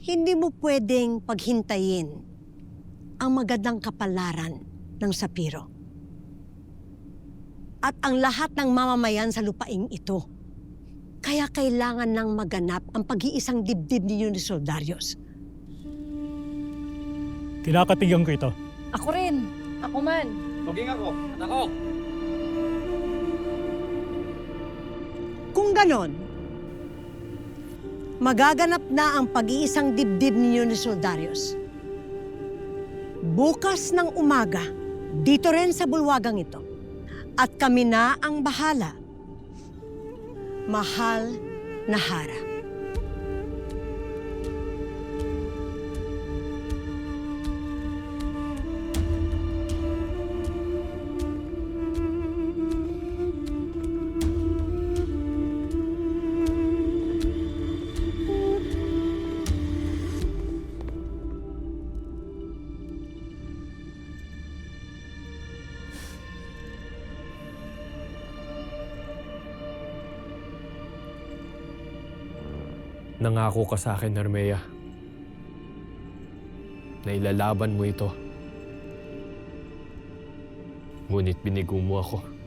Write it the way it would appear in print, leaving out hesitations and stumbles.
Hindi mo pwedeng paghintayin ang magandang kapalaran ng Sapiro. At ang lahat ng mamamayan sa lupaing ito. Kaya kailangan nang maganap ang pag-iisang dibdib ninyo ni Soldarius. Kinakatigan ko ito. Ako rin. Ako man. Maging ako. At ako. Kung ganon, magaganap na ang pag-iisang dibdib ninyo ni Soldarius. Bukas ng umaga, dito rin sa bulwagang ito. At kami na ang bahala. Mahal na Hara. Nangako ka sa akin, Narmea, na ilalaban mo ito. Ngunit binigo mo ako.